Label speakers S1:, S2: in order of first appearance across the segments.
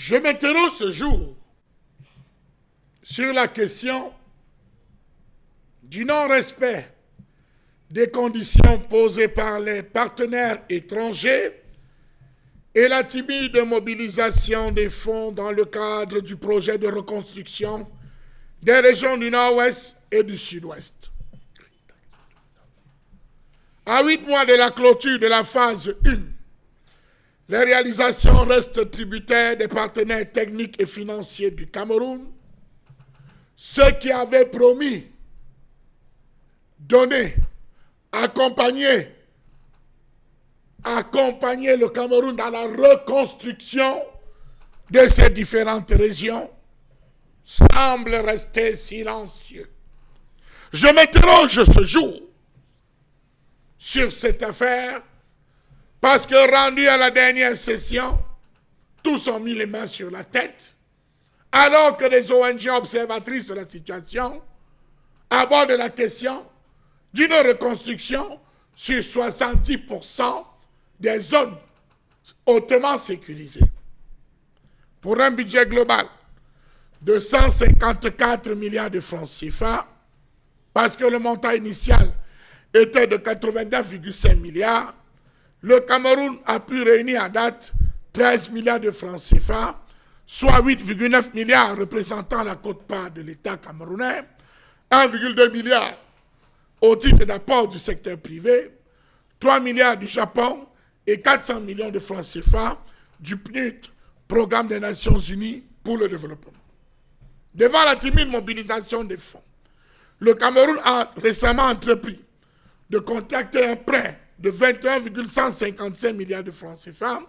S1: Je m'interroge ce jour sur la question du non-respect des conditions posées par les partenaires étrangers et la timide mobilisation des fonds dans le cadre du projet de reconstruction des régions du Nord-Ouest et du Sud-Ouest. À 8 mois de la clôture de la phase 1, les réalisations restent tributaires des partenaires techniques et financiers du Cameroun, ceux qui avaient promis, donné, accompagner le Cameroun dans la reconstruction de ces différentes régions, semblent rester silencieux. Je m'interroge ce jour sur cette affaire parce que rendu à la dernière session, tous ont mis les mains sur la tête, alors que les ONG observatrices de la situation abordent la question d'une reconstruction sur 70% des zones hautement sécurisées. Pour un budget global de 154 milliards de francs CFA, parce que le montant initial était de 89,5 milliards, le Cameroun a pu réunir à date 13 milliards de francs CFA, soit 8,9 milliards représentant la quote-part de l'État camerounais, 1,2 milliard au titre d'apport du secteur privé, 3 milliards du Japon et 400 millions de francs CFA du PNUD, Programme des Nations Unies pour le développement. Devant la timide mobilisation des fonds, le Cameroun a récemment entrepris de contracter un prêt de 21,155 milliards de francs CFA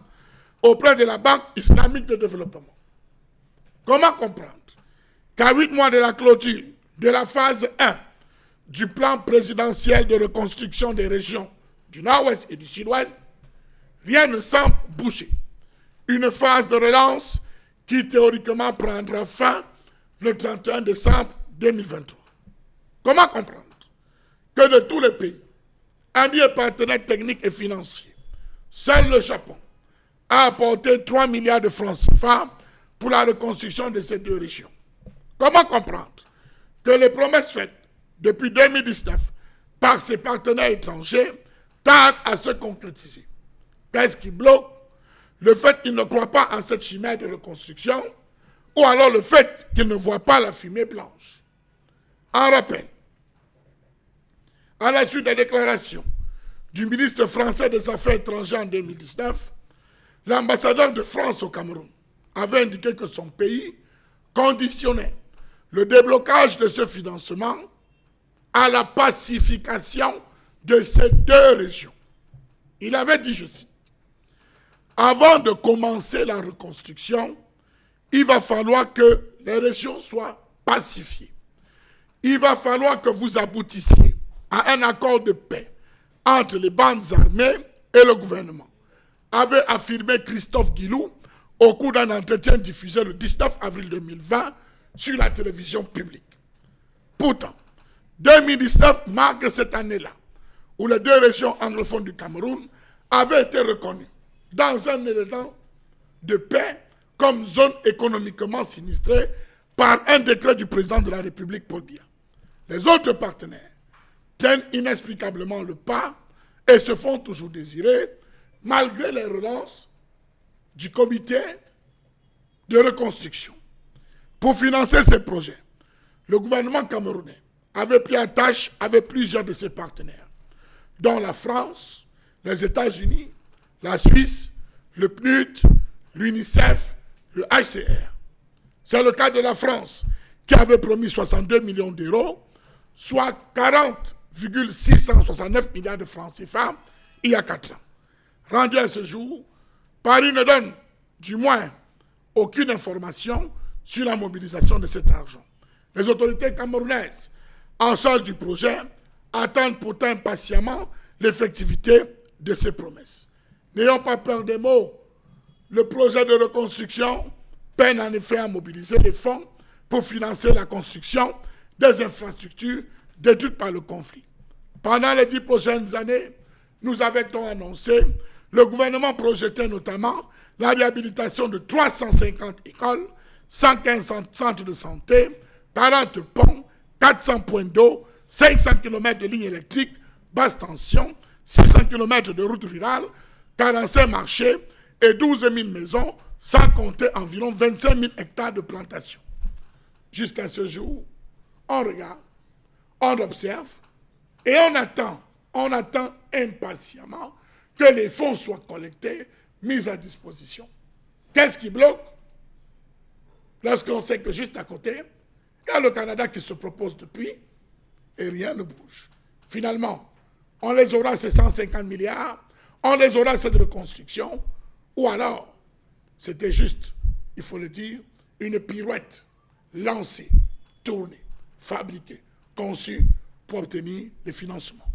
S1: auprès de la Banque islamique de développement. Comment comprendre qu'à 8 mois de la clôture de la phase 1 du plan présidentiel de reconstruction des régions du Nord-Ouest et du Sud-Ouest, rien ne semble bouger. Une phase de relance qui théoriquement prendra fin le 31 décembre 2023. Comment comprendre que de tous les pays, amis et partenaires techniques et financiers, seul le Japon a apporté 3 milliards de francs CFA pour la reconstruction de ces deux régions? Comment comprendre que les promesses faites depuis 2019 par ses partenaires étrangers tardent à se concrétiser? Qu'est-ce qui bloque? Le fait qu'ils ne croient pas en cette chimère de reconstruction ou alors le fait qu'ils ne voient pas la fumée blanche? En rappel, à la suite des déclarations du ministre français des Affaires étrangères en 2019, l'ambassadeur de France au Cameroun avait indiqué que son pays conditionnait le déblocage de ce financement à la pacification de ces deux régions. Il avait dit, je cite, « Avant de commencer la reconstruction, il va falloir que les régions soient pacifiées. Il va falloir que vous aboutissiez à un accord de paix entre les bandes armées et le gouvernement », avait affirmé Christophe Guilou au cours d'un entretien diffusé le 19 avril 2020 sur la télévision publique. Pourtant, 2019 marque cette année-là où les deux régions anglophones du Cameroun avaient été reconnues dans un élément de paix comme zone économiquement sinistrée par un décret du président de la République, Paul Biya. Les autres partenaires tiennent inexplicablement le pas et se font toujours désirer malgré les relances du comité de reconstruction. Pour financer ces projets, le gouvernement camerounais avait pris en tâche avec plusieurs de ses partenaires, dont la France, les États-Unis, la Suisse, le PNUD, l'UNICEF, le HCR. C'est le cas de la France, qui avait promis 62 millions d'euros, soit 40,669 milliards de francs CFA il y a 4 ans. Rendu à ce jour, Paris ne donne, du moins, aucune information sur la mobilisation de cet argent. Les autorités camerounaises en charge du projet attendent pourtant impatiemment l'effectivité de ces promesses. N'ayons pas peur des mots. Le projet de reconstruction peine en effet à mobiliser les fonds pour financer la construction des infrastructures détruites par le conflit. Pendant les 10 prochaines années, nous avait-on annoncé Le gouvernement projetait notamment la réhabilitation de 350 écoles, 115 centres de santé, 40 ponts, 400 points d'eau, 500 km de lignes électriques, basse tension, 600 km de routes rurales, 45 marchés et 12 000 maisons, sans compter environ 25 000 hectares de plantations. Jusqu'à ce jour, on regarde, on observe et on attend impatiemment que les fonds soient collectés, mis à disposition. Qu'est-ce qui bloque? Lorsqu'on sait que juste à côté, il y a le Canada qui se propose depuis et rien ne bouge. Finalement, on les aura ces 150 milliards, on les aura cette reconstruction, ou alors, c'était juste, il faut le dire, une pirouette lancée, tournée, fabriquée, conçue pour obtenir les financements.